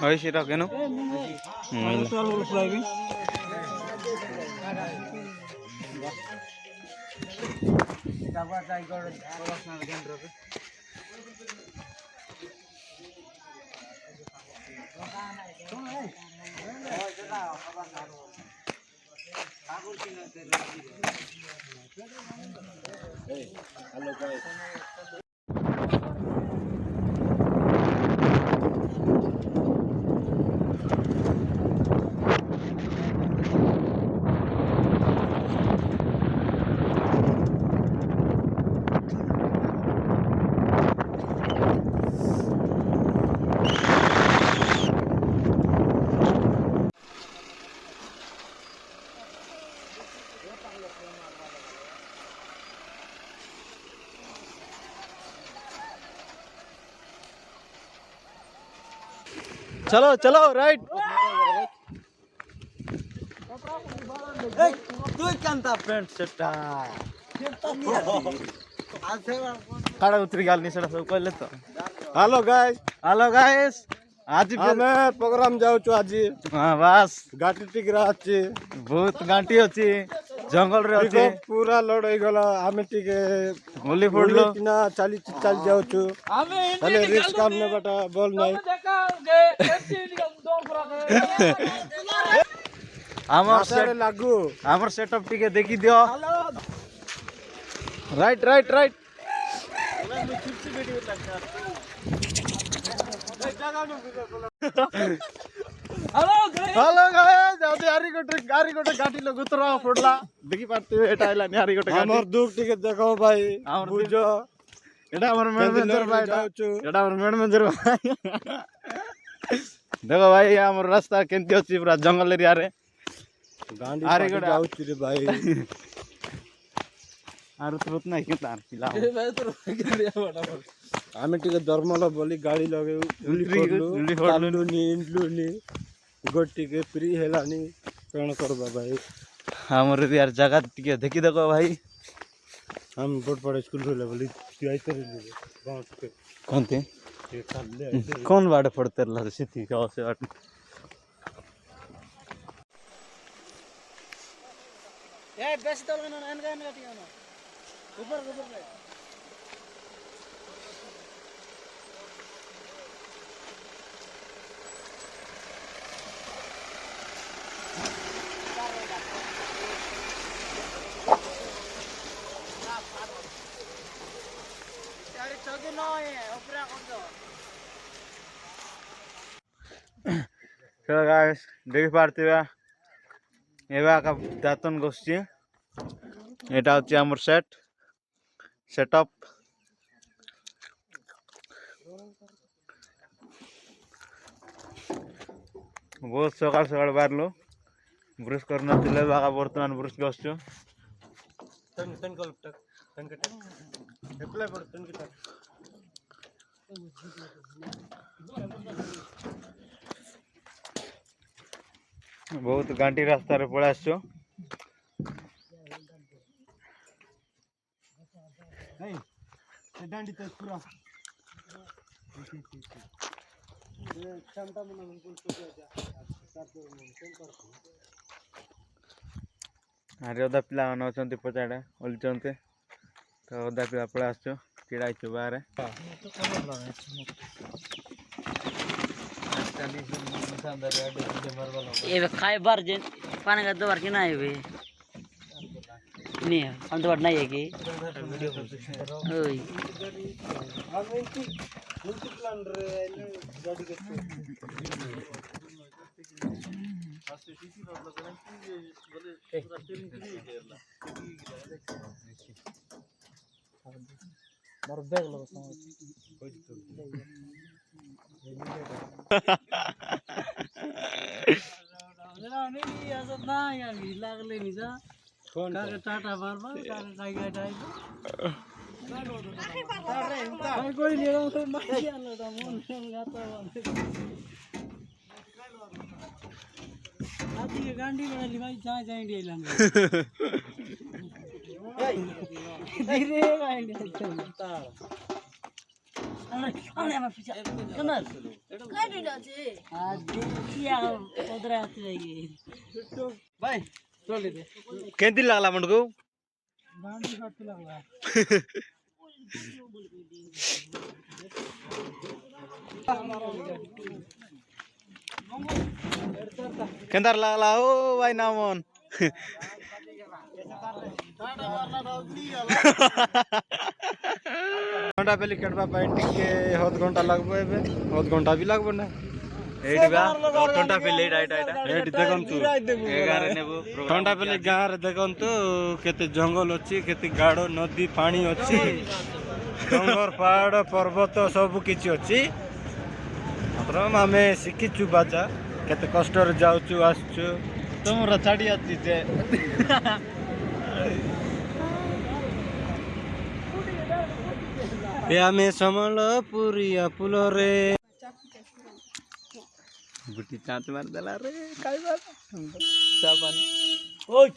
ওই সেটা কেন Hello guys. चलो चलो राइट काड़ा उतरी गाल नहीं सब कहले तो हेलो गाइस आज आमे प्रोग्राम जाउछु आज हां बस गाटी टिकरा अछि बहुत गांटी अछि जंगल रे अछि पूरा लोड होई गला आमे टिके होली फोड़लो ना चाली जाउछु चले रिस्क काम ने बेटा बोल नहीं हमर सेटअप टिके देखि दियो right right right hello guys जाते गाड़ी गोटे गाड़ी लोग उतरा फोड़ला देखि पाते एटा आइला यारी गोटे गाड़ी हमर दुख टिके देखो भाई बुझो एटा हमर मैनेजर भाई एटा हमर मैनेजर भाई देखो भाई हमर रास्ता केंती अछि पूरा जंगल एरिया रे गाड़ी आरे गोटे जाउछि रे भाई आरो तुरंत नहीं के तार पिला आमे टिके दरमल बोली गाड़ी लगे जुली फोड़लु नी गोटी के फ्री हेलानी कोन करबा भाई हमर यार जगह टिके देखि देखो भाई हम बोर्ड पढ़े स्कूल रे बोली तू आइते रे गांव के कोनते ये ले कौन बाड़े पड़ते ला सिटी का से बात ए बेस तल न एनगा टिया न ऊपर ले So guys, देखि पारतिबा एबा का दातन गोष्ठी एटा होची हमर सेटअप बहुत सकाल सकाल बारलो ब्रश करना तिले बागा वर्तमान ब्रश गसछु तन कल टक अप्लाई पर तन के बहुत गांटी रास्ता रे पळा आछो नहीं से डांडी तो पूरा ये क्षमता मन बिल्कुल तो जा अरे ओदा पिला मन अछंती पचाडे ओलचंते तो ओदा पिला पळा आछो किडाई छु बारे ये खाए बार जे पानी का दो बार की ना है वे नहीं हम तो बार नहीं है कि ओए हम इनकी प्लान रे गाड़ी के सीसी रोड लगा कि बोले पूरा स्टीयरिंग फ्री है यार मारो बैग लो कोई नहीं ऐसा ना यार लागले नहीं जा कौन का टाटा बार-बार का काई गाड़ी आई कोई ले रहा हूं मैं आलो था मन गाता आज ये गांडी बना ली भाई जहां जाए इंडिया लांगे धीरे गांडी चलता আরে আমার পিছা কেন ভাই চলে দে কেমতি লাগলা মনকু গান্ডি কাটতে লাগলা কেন্দার লাগলা ও ভাই নামন ঘন্টা পেলি কেটবা পাই টিকে হদ ঘন্টা লাগবে এবে হদ ঘন্টা भी লাগবে না এইডি বা হদ ঘন্টা পেলি এইডা এইডি দেখন্তু এগারে নেবো ঘন্টা পেলি গাঁরে দেখন্তু কেতে জঙ্গল ଅଛି কেতে ଗାଡ ନଦୀ ପାଣି ଅଛି ଡଙ୍ଗର ପାହାଡ ପର୍ବତ ସବୁ କିଛି ଅଛି ମାତ୍ର ଆମେ ଶିଖିଛୁ ବାଜା କେତେ କଷ୍ଟରେ ଯାଉଛୁ ଆସୁଛୁ ତମର ଛାଡି ଅଛି ଯେ ଏ ଆମେ ସମ୍ବଲପୁରିଆ ଫୁଲରେ ଗୁଟି ଚାଞ୍ଚ ମାରିଦେଲା ରେ ଖାଇବା ଚା ପାଣି ওই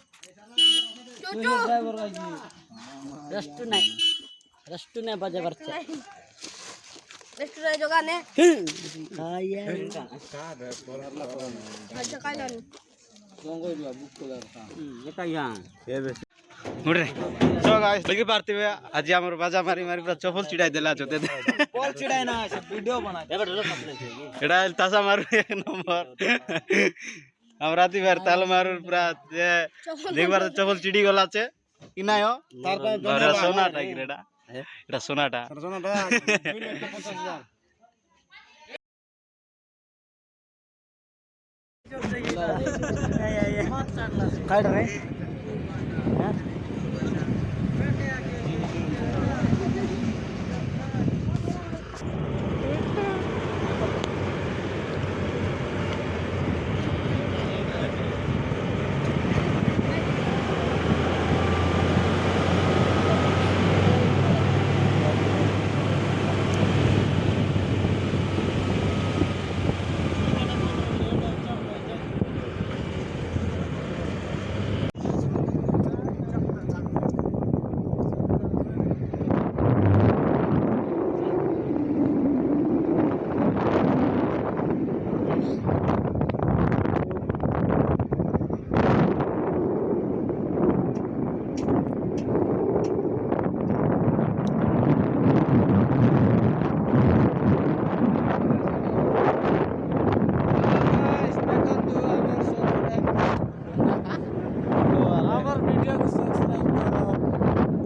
ড্রাইভার গাইছি রেস্টু নাই বাজে বাচ্চা রেস্টুরেন্ট দোকানে আইয়া আচ্ছা কাইলান रे सो गाइस देखि पार्थिबे आज हमर बाजा मारी मारी पूरा चपल चिड़ाई देला जते বল চিড়াই না ভিডিও বানাই एडा तासा मारू एक नंबर हम राती भर ताल मारू पूरा देख बार चपल चिड़ी गला छे इना हो তার পর अरे सोनाटा की रेडा एटा सोनाटा সরজনাটা 2,50,000 কাট রে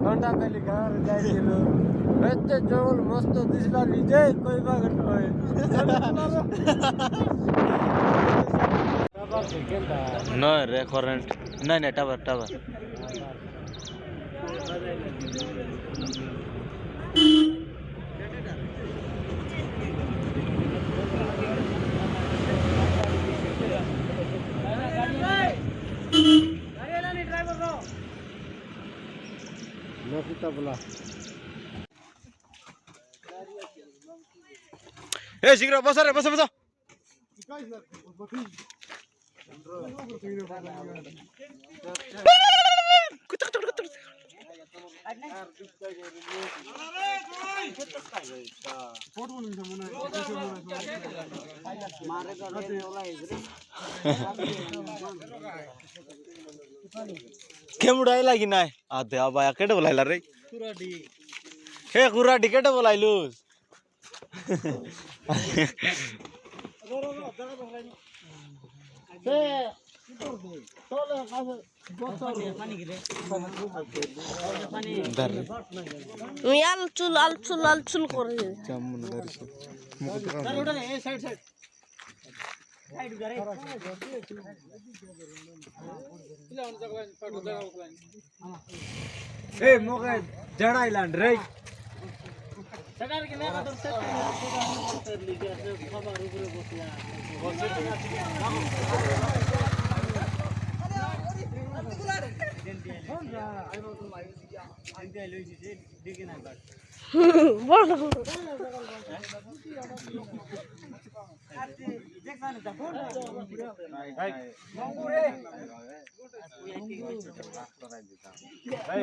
ঘন্টা পেলি গাঁর যাইছিল এতে জঙ্গল মস্ত দিছলা নিজে কইবা গট হয় no रे करंट नहीं नहीं टावर टावर নকিতা বলা ए शीघ्र बस रे बस बस केमुडाई लागी नाय आधे आबाया केडे बोलायला रे কুরাডি हे कुराडी केडे बोलायलुस আমি আলচুল আলচুল আলচুল করে এই সাইড সাইড ए मोगे जड़ाइलांड रे सटार के ना तो सेट कर ली के खबर ऊपर বড়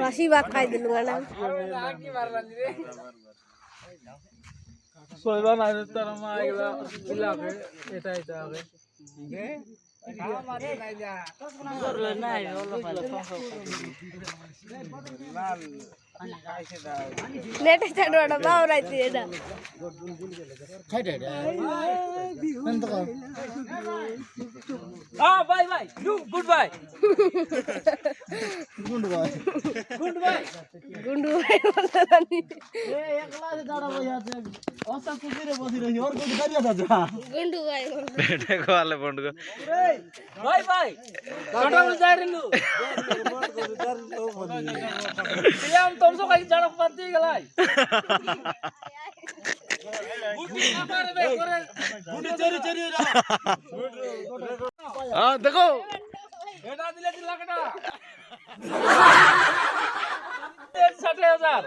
বাসি ভাত খাই দিলু না सोयबा नाही तर मग ऐकला दिला येता येता आगे নাই হলো নেটে চাড়োটা বাউরাইতে এটা বাই বাই গুড বাই গুন্ডু ভাই বলতে জানি গুন্ডু ভাই দেখো আলে বন্ধু বাই বাই টোটাল যাই রেলু প্রিয়াম তোমসো কাই জাড়া পাতি গলাই हाँ देखो এটা দিলে 3 লাখ টাকা 60,000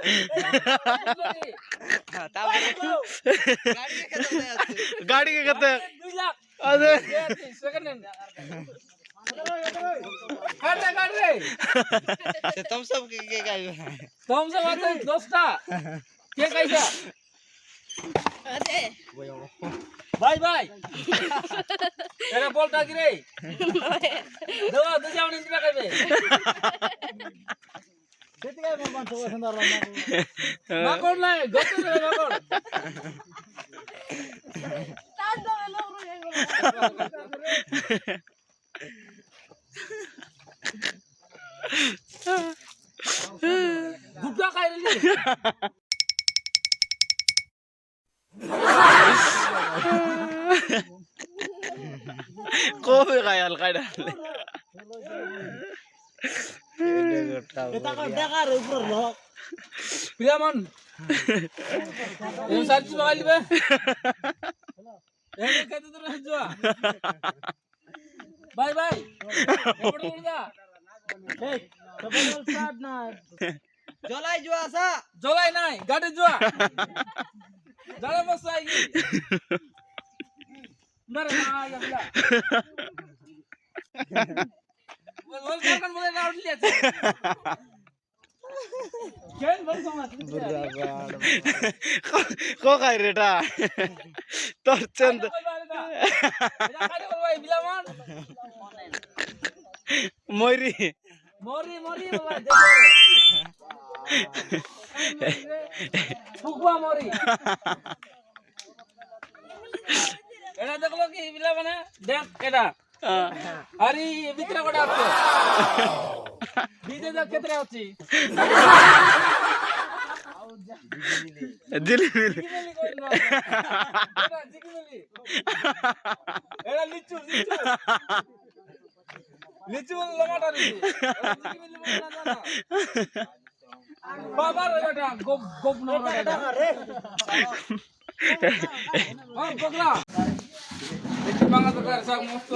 गाड़ी के कहते 2 लाख अरे सेकंड हैंड काट रे तुम सब के तुम सब आते 10টা কে কইছা আরে বাই বাই এরা বলটা কি রে দাও তো যাও নিতে পারবে সেটা কি আমার বাঁচো সুন্দর না করলে গত রে না কর তার দাও লোক রে গুটকা খাই রে को भी ख्याल कर डाले প্রিয়ামন এই সার্চ বাগাইবে এই কত দূর হইছো বাই বাই এপড় দা এই কেবল স্টার্ট না জলাই নাই গাড়ি জুয়া জলে বসাই কি মারে না ইয়ালা বল কারণ বলে না উঠলি আছে কেন বল সমাজ को खाई रेटा तो चंद এটা কারে বল ভাই বিলামান मोरी মরি মরি বাবা দেখো ফুকবা মরি এটা দেখলো কি বিলা মানে দেখ এটা আরে ভিতরে কোটা আছে বিজে দেখ কেতরে আছে दिल मिल জিগিমিলি কই না এটা জিগিমিলি এটা লিচু লিচু লিচু লমাটা লিচু জিগিমিলি বলে না জানা বাবার এটা গোপ গোপ না এটা রে গোগলা দেখি বাংলা তো কার সব মস্ত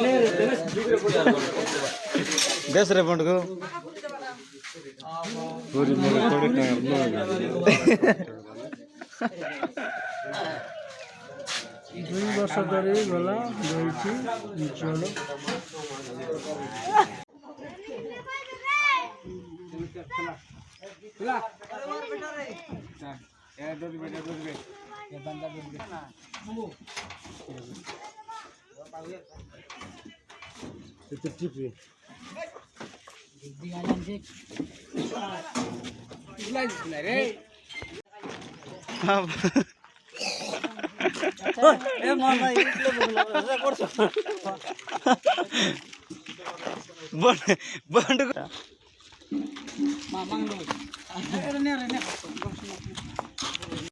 देश रे बंड को पूरी मेरे थोड़ी দুই বছর ধরে গলা রয়েছে চলো बंड মামাং